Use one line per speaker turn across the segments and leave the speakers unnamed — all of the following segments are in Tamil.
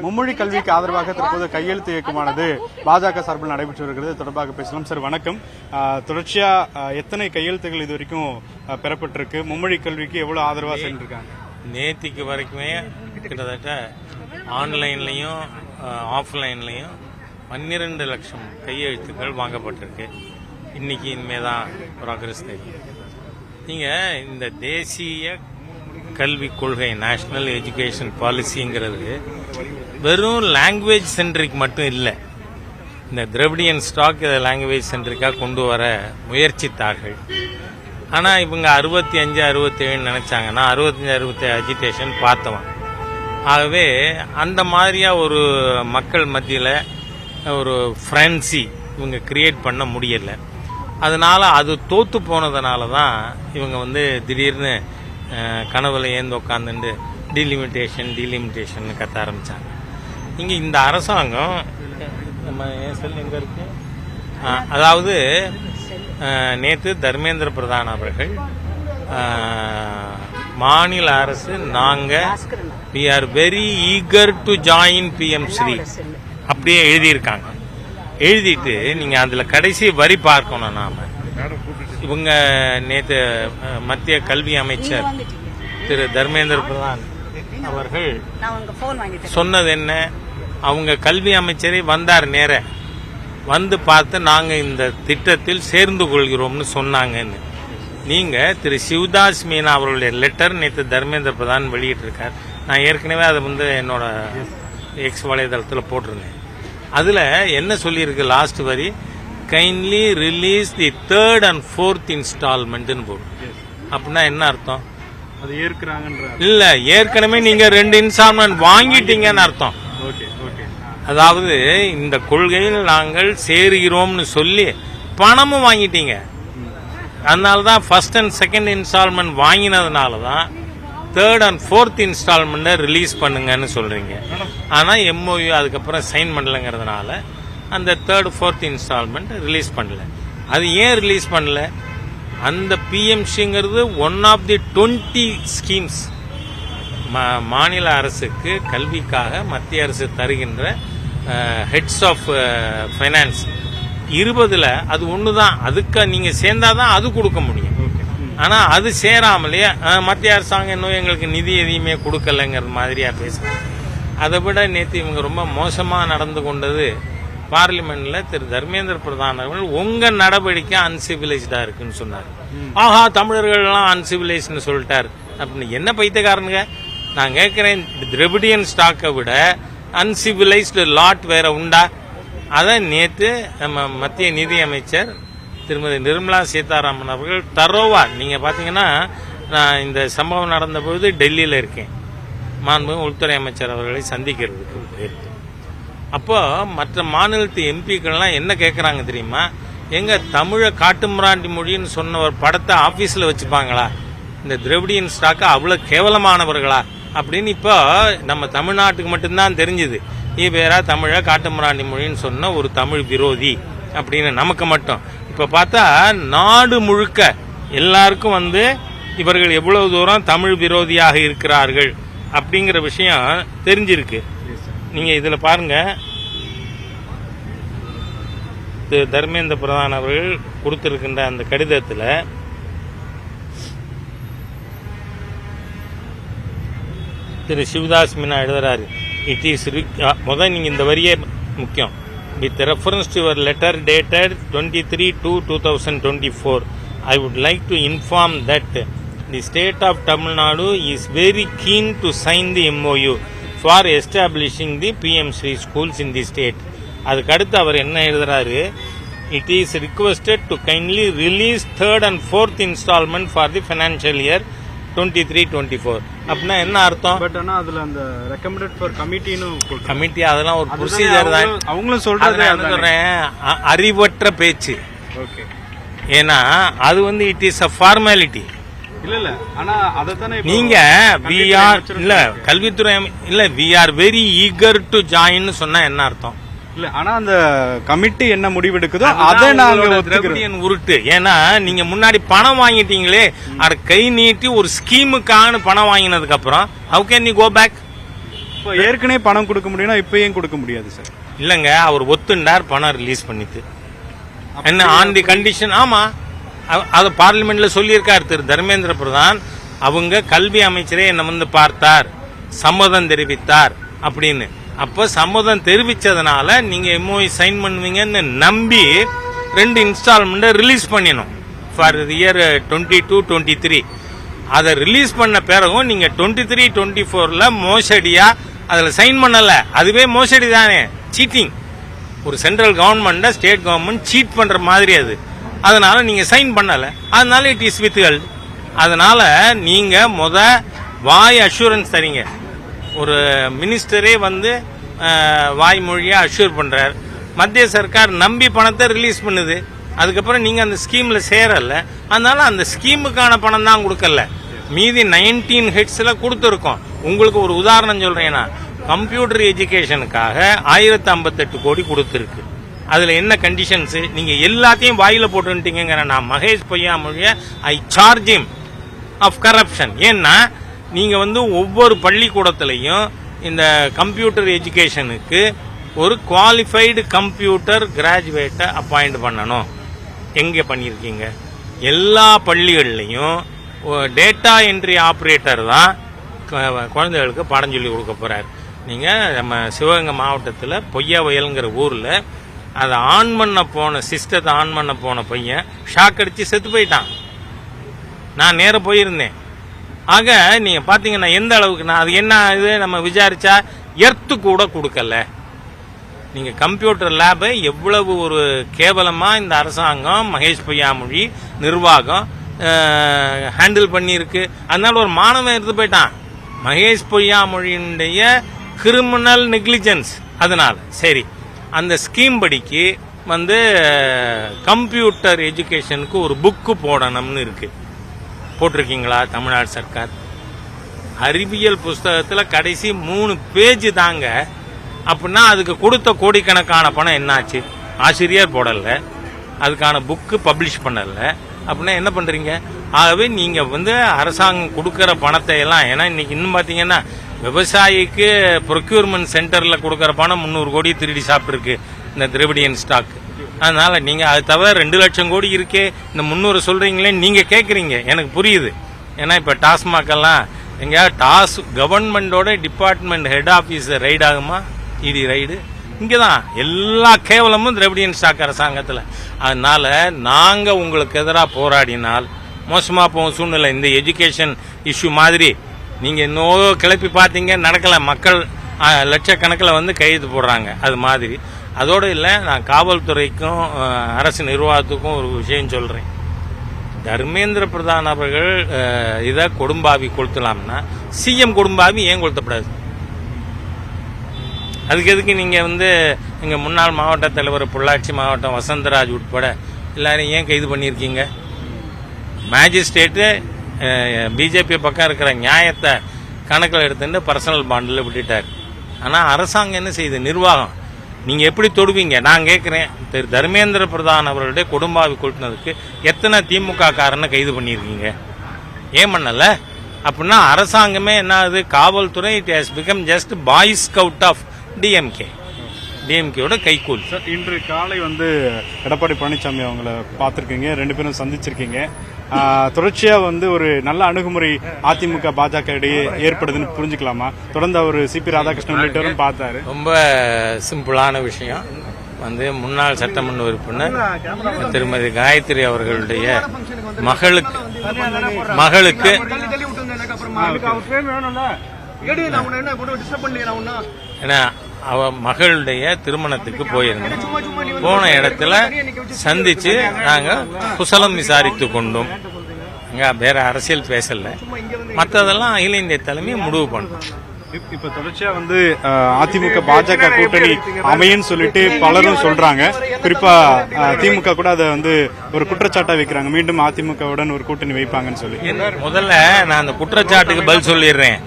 மும்மொழி கல்விக்கு ஆதரவாக தற்போது கையெழுத்து இயக்கமானது பாஜக சார்பில் நடைபெற்று வருகிறது. தொடர்பாக பேசலாம். சார் வணக்கம். தொடர்ச்சியா எத்தனை கையெழுத்துகள் இது வரைக்கும் பெறப்பட்டிருக்கு? மும்மொழி கல்விக்கு எவ்வளவு ஆதரவா சென்றிருக்காங்க?
நேத்திக்கு வரைக்குமே கிட்டத்தட்ட ஆன்லைன்லையும் ஆஃப்லைன்லையும் 12 லட்சம் கையெழுத்துக்கள் வாங்கப்பட்டிருக்கு. இன்னைக்கு இனிமேதான் ப்ராக்ரஸ் தெரியும். நீங்க இந்த தேசிய கல்விக் கொள்கை நேஷனல் எஜுகேஷன் பாலிசிங்கிறது வெறும் லாங்குவேஜ் சென்ட்ரிக் மட்டும் இல்லை. இந்த திராவிடியன் ஸ்டாக் இதை லாங்குவேஜ் சென்ட்ரிக்காக கொண்டு வர முயற்சித்தார்கள். ஆனால் இவங்க 65, 67 நினைச்சாங்கன்னா 65, 67 அஜிடேஷன் பார்த்தவன். ஆகவே அந்த மாதிரியா ஒரு மக்கள் மத்தியில் ஒரு ஃப்ரென்சி இவங்க கிரியேட் பண்ண முடியலை. அதனால அது தோத்து போனதுனால தான் இவங்க திடீர்னு கனவுல ஏந்து உட்காந்துட்டு டீலிமிட்டேஷன் கத்த ஆரம்பிச்சாங்க. இங்கே இந்த அரசாங்கம் நம்ம செல் எங்க இருக்கு, அதாவது நேற்று தர்மேந்திர பிரதான் அவர்கள் மாநில அரசு we are very eager to join PM Shri அப்படியே எழுதியிருக்காங்க. எழுதிட்டு நீங்க அதுல கடைசி வரி பார்க்கணும். நாம இவங்க நேற்று மத்திய கல்வி அமைச்சர் திரு தர்மேந்திர பிரதான் அவர்கள் சொன்னது என்ன, அவங்க கல்வி அமைச்சரே வந்தார், நேர வந்து பார்த்து நாங்க இந்த திட்டத்தில் சேர்ந்து கொள்கிறோம்னு சொன்னாங்கன்னு. நீங்க திரு சிவதாஸ் மீனா அவர்களுடைய லெட்டர் நேற்று தர்மேந்திர பிரதான் வெளியிட்டிருக்கார். நான் ஏற்கனவே அதை என்னோட எக்ஸ் வலைதளத்தில் போட்டிருந்தேன். அதுல என்ன சொல்லியிருக்கு, லாஸ்ட் வரி kindly release the 3rd and 4th instalment போடும். அப்படின்னா என்ன அர்த்தம்?
அது ஏற்கறாங்கன்ற
இல்ல, ஏற்கனவே நீங்க 2 இன்ஸ்டால்மெண்ட் வாங்கிட்டீங்கன்னு அர்த்தம். அதாவது இந்த கொள்கையில் நாங்கள் சேருகிறோம்னு சொல்லி பணமும் வாங்கிட்டீங்க. அதனாலதான் ஃபர்ஸ்ட் அண்ட் செகண்ட் இன்ஸ்டால்மெண்ட் வாங்கினதுனால தான் 3rd and 4th இன்ஸ்டால்மெண்ட்டை ரிலீஸ் பண்ணுங்கன்னு சொல்றீங்க. ஆனா MOU அதுக்கப்புறம் சைன் பண்ணலங்கிறதுனால அந்த 3rd, 4th இன்ஸ்டால்மெண்ட் ரிலீஸ் பண்ணல. அது ஏன் ரிலீஸ் பண்ணல? அந்த PMCங்கிறது ஒன் ஆஃப் தி 20 ஸ்கீம்ஸ் மாநில அரசுக்கு கல்விக்காக மத்திய அரசு தருகின்ற ஹெட்ஸ் ஆஃப் ஃபைனான்ஸ் 20ல் அது ஒன்று தான். அதுக்கு நீங்க சேர்ந்தாதான் அது கொடுக்க முடியும். ஆனா அது சேராமலே மத்திய அரசாங்கம் இன்னும் எங்களுக்கு நிதி எதையுமே கொடுக்கலங்கிற மாதிரியா பேசுறாங்க. அதை விட நேற்று இவங்க ரொம்ப மோசமா நடந்து கொண்டது பார்லிமெண்ட்ல திரு தர்மேந்திர பிரதான் அவர்கள் உங்க நடவடிக்கை அன்சிவிலைஸ்டா இருக்குன்னு சொன்னார். ஆஹா, தமிழர்கள் எல்லாம் அன்சிவிலைஸ்ட்னு சொல்லிட்டார் அப்படின்னு. என்ன பைத்தியக்காரனுங்க, நான் கேட்கிறேன், திராவிடியன் ஸ்டாக்கை விட அன்சிவிலைஸ்டு லாட் வேற உண்டா? அதை நேற்று நம்ம மத்திய நிதி அமைச்சர் திருமதி நிர்மலா சீதாராமன் அவர்கள் தரோவா, நீங்க பாத்தீங்கன்னா நான் இந்த சம்பவம் நடந்த பொழுது டெல்லியில இருக்கேன், மாண்புமிகு உள்துறை அமைச்சர் அவர்களை சந்திக்கிறதுக்கு. அப்போ மற்ற மாநிலத்து எம்பிக்கள்லாம் என்ன கேட்கறாங்க தெரியுமா, எங்க தமிழை காட்டுமிராண்டி மொழின்னு சொன்ன ஒரு படத்தை ஆபீஸ்ல வச்சுப்பாங்களா? இந்த திராவிடியன் ஸ்டாக்க அவ்வளவு கேவலமானவர்களா அப்படின்னு இப்போ நம்ம தமிழ்நாட்டுக்கு மட்டும்தான் தெரிஞ்சுது. பேரா தமிழை காட்டுமிராண்டி மொழின்னு சொன்ன ஒரு தமிழ் விரோதி அப்படின்னு நமக்கு மட்டும். இப்ப பார்த்தா நாடு முழுக்க எல்லாருக்கும் இவர்கள் எவ்வளவு தூரம் தமிழ் விரோதியாக இருக்கிறார்கள் அப்படிங்கிற விஷயம் தெரிஞ்சிருக்கு. நீங்க இதுல பாருங்க, தர்மேந்திர பிரதான் அவர்கள் கொடுத்திருக்கின்ற அந்த கடிதத்தில் திரு சிவதாஸ் மீனா எழுதுறாரு, இட் இஸ் முதல் நீங்க இந்த வரியே முக்கியம். With reference to your letter dated 23/2/2024, I would like to inform that the state of Tamil Nadu is very keen to sign the MOU for establishing the PM Shri schools in the state. அதுக்கு அடுத்து அவர் என்ன எழுதுறாரு, it is requested to kindly release 3rd and 4th installment for the financial year 23-24. அப்படின்னா என்ன அர்த்தம்?
பட் ஆனா அதுல அந்த ரெக்கமெண்டட் ஃபார்
கமிட்டி அதெல்லாம் ஒரு ப்ரொசீஜர் தான்.
அவங்களும் சொல்றது
அறிவற்ற பேச்சு. ஏன்னா அது இட் இஸ் அ ஃபார்மாலிட்டி.
இல்ல ஆனா அதத்தானே
நீங்க இல்ல கல்வித்துறை இல்ல we are very eager to join சொன்னா என்ன அர்த்தம்?
இல்ல ஆனா அந்த கமிட்டி என்ன முடிவெடுக்குதோ அதை நாங்க
திராவிடியன் உருட்டு. ஏன்னா நீங்க முன்னாடி பணம் வாங்கிட்டீங்களே, அட கை நீட்டி ஒரு ஸ்கீமுக்கான பணம் வாங்கினதுக்கு அப்புறம் how can you go back?
இப்போ ஏற்கனவே பணம் கொடுக்க முடியும்னா இப்போ ஏன் கொடுக்க முடியாது சார்?
இல்லைங்க, அவர் ஒத்துண்டார் பணம் ரிலீஸ் பண்ணிட்டு என்ன ஆன் தி கண்டிஷன். ஆமா, அது பார்லிமெண்ட்ல சொல்லியிருக்கார் திரு தர்மேந்திர பிரதான். அவங்க கல்வி அமைச்சரே என்ன வந்து பார்த்தார், சம்மதம் தெரிவித்தார் அப்படின்னு. அப்ப சம்மதம் தெரிவிச்சதுனால நீங்க எம்ஓஐ சைன் பண்ணுவீங்கன்னு நம்பி 2 இன்ஸ்டால்மெண்ட் ரிலீஸ் பண்ணிடணும் ஃபார் இயர் 22-23. அதை ரிலீஸ் பண்ண பிறகும் நீங்க 23-24ல மோசடியா அதுல சைன் பண்ணல. அதுவே மோசடி தானே, சீட்டிங். ஒரு central government state government cheat பண்ற மாதிரி அது. அதனால நீங்க சைன் பண்ணல, அதனால இட் இஸ் வித்ஹெல்ட். அதனால நீங்க வாய் அஷூரன்ஸ் தரீங்க. ஒரு மினிஸ்டரே வந்து வாய்மொழியா அஷூர் பண்றார். மத்திய சர்க்கார் நம்பி பணத்தை ரிலீஸ் பண்ணுது. அதுக்கப்புறம் நீங்க அந்த ஸ்கீம்ல சேரல, அதனால அந்த ஸ்கீமுக்கான பணம் தான் கொடுக்கல. மீதி 19 ஹெட்ஸ்ல கொடுத்துருக்கோம். உங்களுக்கு ஒரு உதாரணம் சொல்றேன்னா, கம்ப்யூட்டர் எஜுகேஷனுக்காக 1058 கோடி கொடுத்துருக்கு. அதுல என்ன கண்டிஷன்ஸ், நீங்க எல்லாத்தையும் வாயில போட்டுட்டீங்க. நான் மகேஷ் பொய்யாமொழிய ஐ சார்ஜ் ஹிம் ஆஃப் கரப்ஷன். ஏன்னா நீங்க வந்து ஒவ்வொரு பள்ளிக்கூடத்திலையும் இந்த கம்ப்யூட்டர் எஜுகேஷனுக்கு ஒரு குவாலிஃபைடு கம்ப்யூட்டர் கிராஜுவேட்டை அப்பாயிண்ட் பண்ணணும். எங்க பண்ணியிருக்கீங்க? எல்லா பள்ளிகள்லையும் டேட்டா என்ட்ரி ஆப்ரேட்டர் தான் குழந்தைகளுக்கு பாடம் சொல்லி கொடுக்க போறாரு. நீங்க நம்ம சிவகங்கை மாவட்டத்தில் பொய்யாவயல்ங்கிற ஊர்ல அதை ஆன் பண்ண போன சிஸ்டத்தை ஆன் பண்ண போன பையன் ஷாக் அடிச்சு செத்து போயிட்டான். நான் நேர போயிருந்தேன். ஆக நீங்க பாத்தீங்கன்னா எந்த அளவுக்கு நான் அது என்ன இது நம்ம விசாரிச்சா எர்த்து கூட கொடுக்கல. நீங்க கம்ப்யூட்டர் லேபை எவ்வளவு ஒரு கேவலமா இந்த அரசாங்கம் மகேஷ் பொய்யாமொழி நிர்வாகம் ஹேண்டில் பண்ணியிருக்கு. அதனால ஒரு மாணவன் எடுத்து போயிட்டான். மகேஷ் பொய்யாமொழியினுடைய கிரிமினல் நெக்லிஜென்ஸ். அதனால சரி, அந்த ஸ்கீம் படிக்கு வந்து கம்ப்யூட்டர் எஜுகேஷனுக்கு ஒரு புக்கு போடணும்னு இருக்கு. போட்டிருக்கீங்களா தமிழ்நாடு சர்க்கார்? அறிவியல் புஸ்தகத்தில் கடைசி 3 பேஜ் தாங்க. அப்படின்னா அதுக்கு கொடுத்த கோடிக்கணக்கான பணம் என்னாச்சு? ஆசிரியர் போடல, அதுக்கான புக்கு பப்ளிஷ் பண்ணல. அப்படின்னா என்ன பண்றீங்க? ஆகவே நீங்க வந்து அரசாங்கம் கொடுக்கற பணத்தை எல்லாம், ஏன்னா இன்னைக்கு இன்னும் பாத்தீங்கன்னா விவசாயிக்கு ப்ரொக்யூர்மெண்ட் சென்டர்ல கொடுக்கற பணம் 300 கோடி திருடி சாப்பிட்டு இந்த திரவிடியன் ஸ்டாக். அதனால நீங்க அது தவிர 2 லட்சம் கோடி இருக்கே, இந்த 300 சொல்றீங்களே நீங்க கேக்குறீங்க, எனக்கு புரியுது. ஏன்னா இப்ப டாஸ்மாக் எல்லாம் எங்க கவர்மெண்டோட டிபார்ட்மெண்ட் ஹெட் ஆபீஸ் ரைடு ஆகுமா? இடி ரைடு இங்கதான். எல்லா கேவலமும் திரவிடியன் ஸ்டாக் அரசாங்கத்தில். அதனால நாங்க உங்களுக்கு எதிராக போராடினால் மோசமா போகும் சூழ்நிலை. இந்த எஜுகேஷன் இஷ்யூ மாதிரி நீங்க இன்னும் கிளப்பி பார்த்தீங்க, நடக்கல. மக்கள் லட்சக்கணக்கில் வந்து கைது போடுறாங்க. அது மாதிரி அதோடு இல்லை, நான் காவல்துறைக்கும் அரசு நிர்வாகத்துக்கும் ஒரு விஷயம் சொல்றேன். தர்மேந்திர பிரதான் அவர்கள் இதை கொடும்பாவி கொளுத்தலாம்னா சிஎம் கொடும்பாவி ஏன் கொளுத்தப்படாது? அதுக்கு எதுக்கு நீங்க வந்து எங்க முன்னாள் மாவட்ட தலைவர் பொள்ளாச்சி மாவட்டம் வசந்தராஜ் உட்பட எல்லாரையும் ஏன் கைது பண்ணியிருக்கீங்க? மேஜிஸ்ட்ரேட்டு பிஜேபி பக்கம் இருக்கிற நியாயத்தை கணக்கில் எடுத்துட்டு பர்சனல் பாண்டில் விட்டுட்டார். ஆனால் அரசாங்கம் என்ன செய்யுது? நிர்வாகம். நீங்க எப்படி தொடுவீங்க? நான் கேட்கிறேன், திரு தர்மேந்திர பிரதான் அவர்களுடைய கொடும்பாவி கொளுத்தினதுக்கு எத்தனை திமுக காரனை கைது பண்ணியிருக்கீங்க? ஏன் பண்ணல? அப்படின்னா அரசாங்கமே என்ன ஆகுது? காவல்துறை it has become just boy scout of டிஎம்கேயோட கைகூல்.
சார், இன்று காலை வந்து எடப்பாடி பழனிசாமி அவங்கள பார்த்துருக்கீங்க, 2 பேரும் சந்திச்சிருக்கீங்க. தொடர்ச்சியா வந்து ஒரு நல்ல அணுகுமுறை அதிமுக பாஜக இடையே ஏற்படுதுன்னு புரிஞ்சுக்கலாமா? தொடர்ந்து அவர் சிபி ராதாகிருஷ்ணன் உள்ளிட்டவரும் பார்த்தாரு.
ரொம்ப சிம்பிளான விஷயம். வந்து முன்னாள் சட்டமன்ற உறுப்பினர் திருமதி காயத்ரி அவர்களுடைய மகளுக்கு அவ மகளுடைய திருமணத்துக்கு போயிருந்தோம். போன இடத்துல சந்திச்சு நாங்க குசலம் விசாரித்து கொண்டோம். வேற அரசியல் பேசல, மற்றதெல்லாம் அகில இந்திய தலைமை முடிவு பண்ணோம்.
இப்ப தொடர்ச்சியா வந்து அதிமுக பாஜக கூட்டணி அமையும் சொல்லிட்டு பலரும் சொல்றாங்க. குறிப்பா திமுக கூட அதை வந்து ஒரு குற்றச்சாட்டா வைக்கிறாங்க, மீண்டும் அதிமுகவுடன் ஒரு கூட்டணி வைப்பாங்கன்னு சொல்லி.
முதல்ல நான் அந்த குற்றச்சாட்டுக்கு பதில் சொல்லிடுறேன்.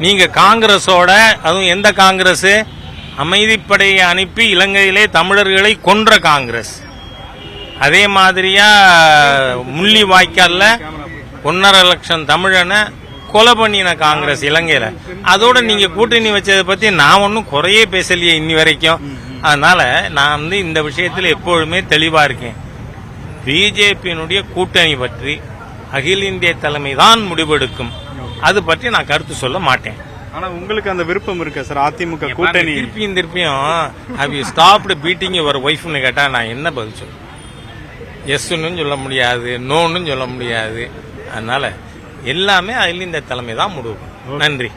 நீங்க காங்கிரஸோட, அதுவும் எந்த காங்கிரஸ்? அமைதிப்படையை அனுப்பி இலங்கையிலே தமிழர்களை கொன்ற காங்கிரஸ். அதே மாதிரியா முள்ளி வாய்க்கால்ல 1.5 லட்சம் தமிழனை கொலை பண்ணின காங்கிரஸ் இலங்கையில. அதோட நீங்க கூட்டணி வச்சதை பத்தி நான் ஒன்னும் குறையே பேசலையே இன்னி வரைக்கும். அதனால நான் இந்த விஷயத்துல எப்பொழுதுமே தெளிவா இருக்கேன். பிஜேபியினுடைய கூட்டணி பற்றி அகில இந்திய தலைமை தான் முடிவெடுக்கும். அது பற்றி நான் கருத்து சொல்ல மாட்டேன்.
ஆனா உங்களுக்கு அந்த விருப்பம் இருக்கு சார் அதிமுக கூட்டணி?
திருப்பியும் have you stopped beating your wife-னு கேட்டா நான் என்ன பதில் சொல்ல? எஸ்ன்னு சொல்ல முடியாது, நோன்னு சொல்ல முடியாது. அதனால எல்லாமே அகில இந்திய தலைமை தான் முடிவு. நன்றி.